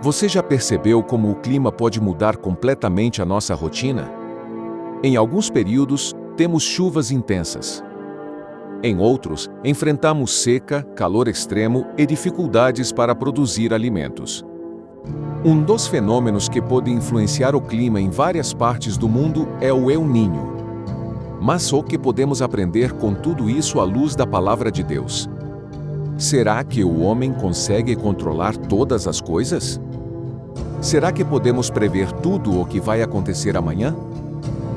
Você já percebeu como o clima pode mudar completamente a nossa rotina? Em alguns períodos, temos chuvas intensas. Em outros, enfrentamos seca, calor extremo e dificuldades para produzir alimentos. Um dos fenômenos que pode influenciar o clima em várias partes do mundo é o El Niño. Mas o que podemos aprender com tudo isso à luz da palavra de Deus? Será que o homem consegue controlar todas as coisas? Será que podemos prever tudo o que vai acontecer amanhã?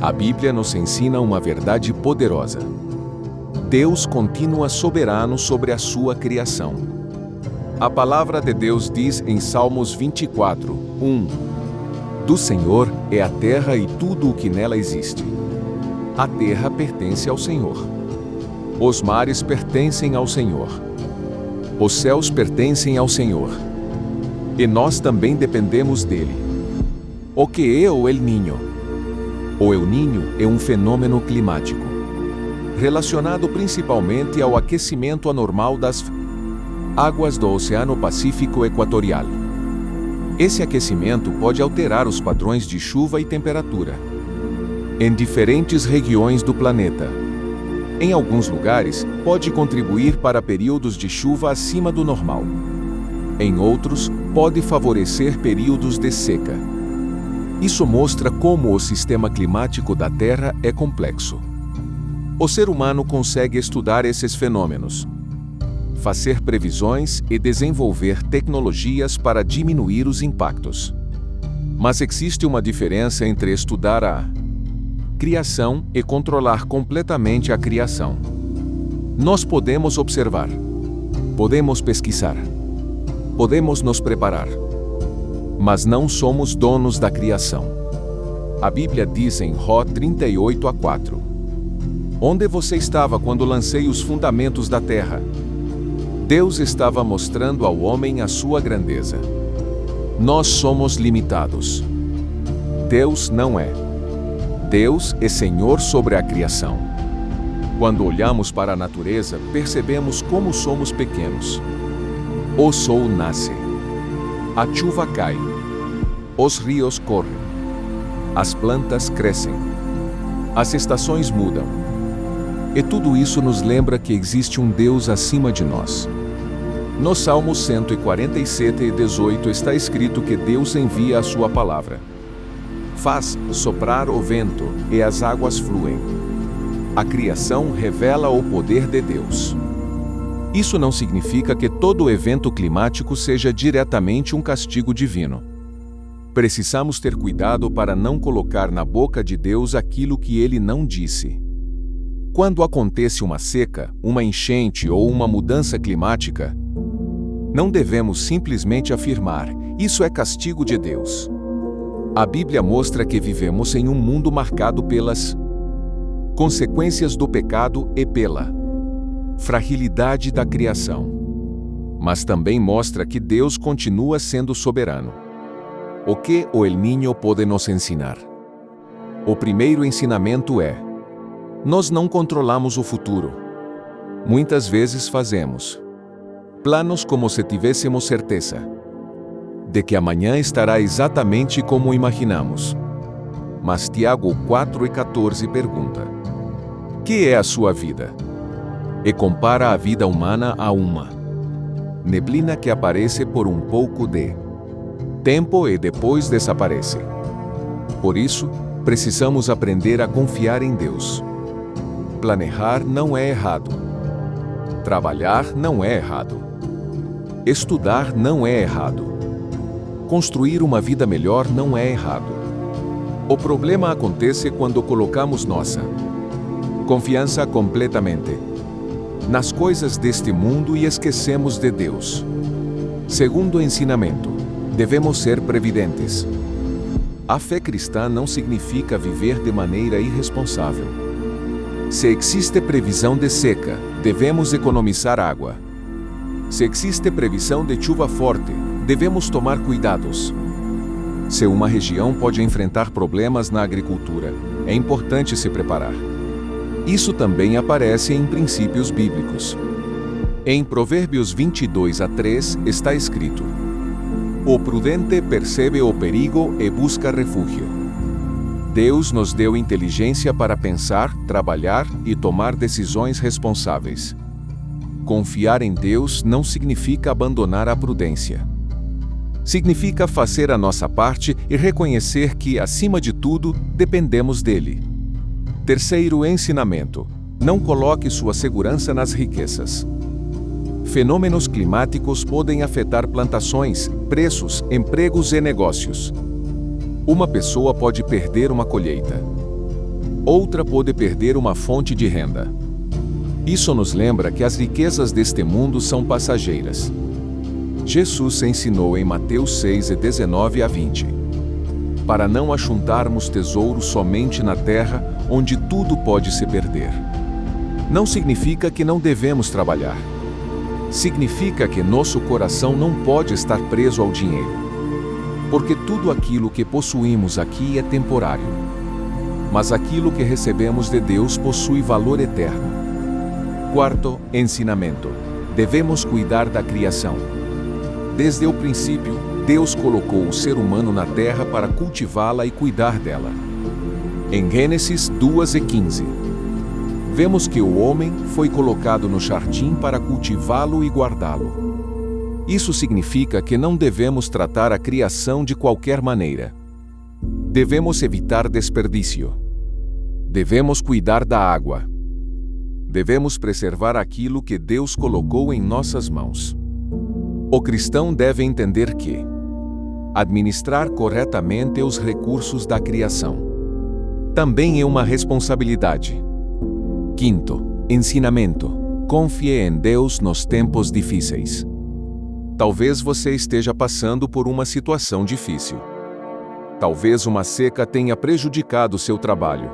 A Bíblia nos ensina uma verdade poderosa. Deus continua soberano sobre a sua criação. A palavra de Deus diz em Salmos 24, 1: Do Senhor é a terra e tudo o que nela existe. A terra pertence ao Senhor. Os mares pertencem ao Senhor. Os céus pertencem ao Senhor. E nós também dependemos dele. O que é o El Niño? O El Niño é um fenômeno climático, relacionado principalmente ao aquecimento anormal das águas do Oceano Pacífico Equatorial. Esse aquecimento pode alterar os padrões de chuva e temperatura em diferentes regiões do planeta. Em alguns lugares, pode contribuir para períodos de chuva acima do normal. Em outros, pode favorecer períodos de seca. Isso mostra como o sistema climático da Terra é complexo. O ser humano consegue estudar esses fenômenos, fazer previsões e desenvolver tecnologias para diminuir os impactos. Mas existe uma diferença entre estudar a criação e controlar completamente a criação. Nós podemos observar, podemos pesquisar, podemos nos preparar, mas não somos donos da criação. A Bíblia diz em Jó 38:4: Onde você estava quando lancei os fundamentos da terra? Deus estava mostrando ao homem a sua grandeza. Nós somos limitados. Deus não é. Deus é Senhor sobre a criação. Quando olhamos para a natureza, percebemos como somos pequenos. O sol nasce. A chuva cai. Os rios correm. As plantas crescem. As estações mudam. E tudo isso nos lembra que existe um Deus acima de nós. No Salmo 147:18 está escrito que Deus envia a sua palavra. Faz soprar o vento e as águas fluem. A criação revela o poder de Deus. Isso não significa que todo evento climático seja diretamente um castigo divino. Precisamos ter cuidado para não colocar na boca de Deus aquilo que ele não disse. Quando acontece uma seca, uma enchente ou uma mudança climática, não devemos simplesmente afirmar: isso é castigo de Deus. A Bíblia mostra que vivemos em um mundo marcado pelas consequências do pecado e pela fragilidade da criação. Mas também mostra que Deus continua sendo soberano. O que o El Niño pode nos ensinar? O primeiro ensinamento é: nós não controlamos o futuro. Muitas vezes fazemos planos como se tivéssemos certeza de que amanhã estará exatamente como imaginamos. Mas Tiago 4:14 pergunta: que é a sua vida? E compara a vida humana a uma neblina que aparece por um pouco de tempo e depois desaparece. Por isso, precisamos aprender a confiar em Deus. Planejar não é errado. Trabalhar não é errado. Estudar não é errado. Construir uma vida melhor não é errado. O problema acontece quando colocamos nossa confiança completamente nas coisas deste mundo e esquecemos de Deus. Segundo ensinamento, devemos ser previdentes. A fé cristã não significa viver de maneira irresponsável. Se existe previsão de seca, devemos economizar água. Se existe previsão de chuva forte, devemos tomar cuidados. Se uma região pode enfrentar problemas na agricultura, é importante se preparar. Isso também aparece em princípios bíblicos. Em Provérbios 22:3 está escrito: O prudente percebe o perigo e busca refúgio. Deus nos deu inteligência para pensar, trabalhar e tomar decisões responsáveis. Confiar em Deus não significa abandonar a prudência. Significa fazer a nossa parte e reconhecer que, acima de tudo, dependemos dele. Terceiro ensinamento: não coloque sua segurança nas riquezas. Fenômenos climáticos podem afetar plantações, preços, empregos e negócios. Uma pessoa pode perder uma colheita. Outra pode perder uma fonte de renda. Isso nos lembra que as riquezas deste mundo são passageiras. Jesus ensinou em Mateus 6:19-20. Para não ajuntarmos tesouros somente na terra, onde tudo pode se perder. Não significa que não devemos trabalhar. Significa que nosso coração não pode estar preso ao dinheiro. Porque tudo aquilo que possuímos aqui é temporário. Mas aquilo que recebemos de Deus possui valor eterno. Quarto ensinamento: devemos cuidar da criação. Desde o princípio, Deus colocou o ser humano na terra para cultivá-la e cuidar dela. Em Gênesis 2:15, vemos que o homem foi colocado no jardim para cultivá-lo e guardá-lo. Isso significa que não devemos tratar a criação de qualquer maneira. Devemos evitar desperdício. Devemos cuidar da água. Devemos preservar aquilo que Deus colocou em nossas mãos. O cristão deve entender que administrar corretamente os recursos da criação também é uma responsabilidade. Quinto ensinamento: confie em Deus nos tempos difíceis. Talvez você esteja passando por uma situação difícil. Talvez uma seca tenha prejudicado seu trabalho.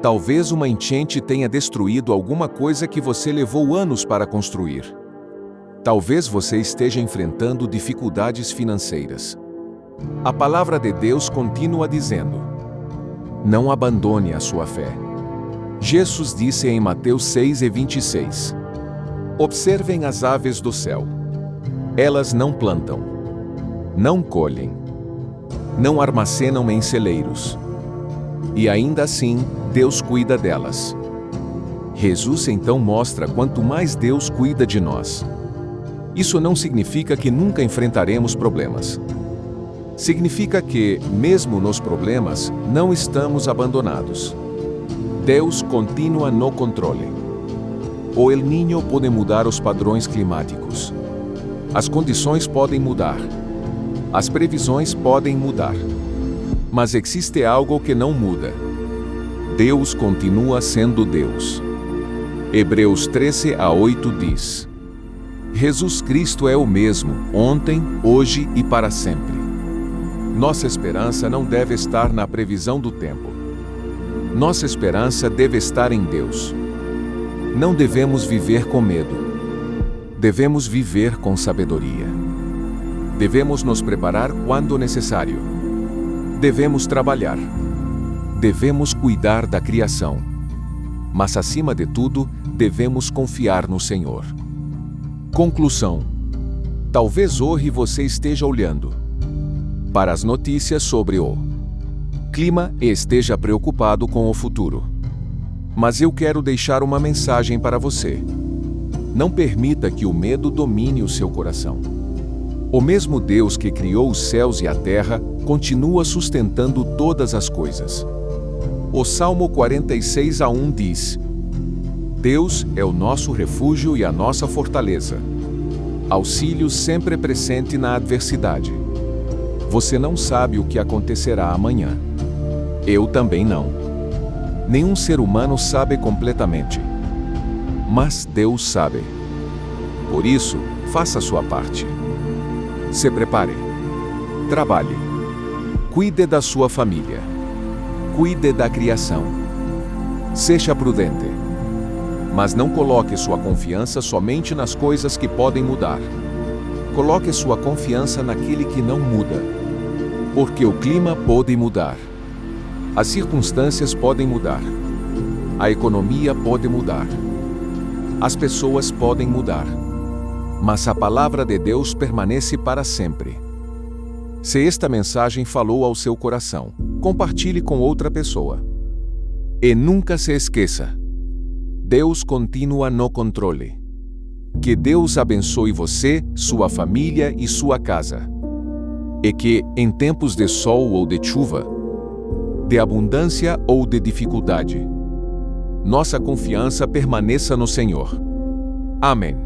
Talvez uma enchente tenha destruído alguma coisa que você levou anos para construir. Talvez você esteja enfrentando dificuldades financeiras. A palavra de Deus continua dizendo: não abandone a sua fé. Jesus disse em Mateus 6:26: observem as aves do céu. Elas não plantam, não colhem, não armazenam em celeiros. E ainda assim, Deus cuida delas. Jesus então mostra quanto mais Deus cuida de nós. Isso não significa que nunca enfrentaremos problemas. Significa que, mesmo nos problemas, não estamos abandonados. Deus continua no controle. O El Niño pode mudar os padrões climáticos. As condições podem mudar. As previsões podem mudar. Mas existe algo que não muda. Deus continua sendo Deus. Hebreus 13:8 diz: Jesus Cristo é o mesmo, ontem, hoje e para sempre. Nossa esperança não deve estar na previsão do tempo. Nossa esperança deve estar em Deus. Não devemos viver com medo. Devemos viver com sabedoria. Devemos nos preparar quando necessário. Devemos trabalhar. Devemos cuidar da criação. Mas, acima de tudo, devemos confiar no Senhor. Conclusão: talvez hoje você esteja olhando para as notícias sobre o clima e esteja preocupado com o futuro. Mas eu quero deixar uma mensagem para você. Não permita que o medo domine o seu coração. O mesmo Deus que criou os céus e a terra continua sustentando todas as coisas. O Salmo 46:1 diz: Deus é o nosso refúgio e a nossa fortaleza. Auxílio sempre presente na adversidade. Você não sabe o que acontecerá amanhã. Eu também não. Nenhum ser humano sabe completamente. Mas Deus sabe. Por isso, faça a sua parte. Se prepare. Trabalhe. Cuide da sua família. Cuide da criação. Seja prudente. Mas não coloque sua confiança somente nas coisas que podem mudar. Coloque sua confiança naquele que não muda. Porque o clima pode mudar. As circunstâncias podem mudar. A economia pode mudar. As pessoas podem mudar. Mas a palavra de Deus permanece para sempre. Se esta mensagem falou ao seu coração, compartilhe com outra pessoa. E nunca se esqueça: Deus continua no controle. Que Deus abençoe você, sua família e sua casa. E que, em tempos de sol ou de chuva, de abundância ou de dificuldade, nossa confiança permaneça no Senhor. Amém.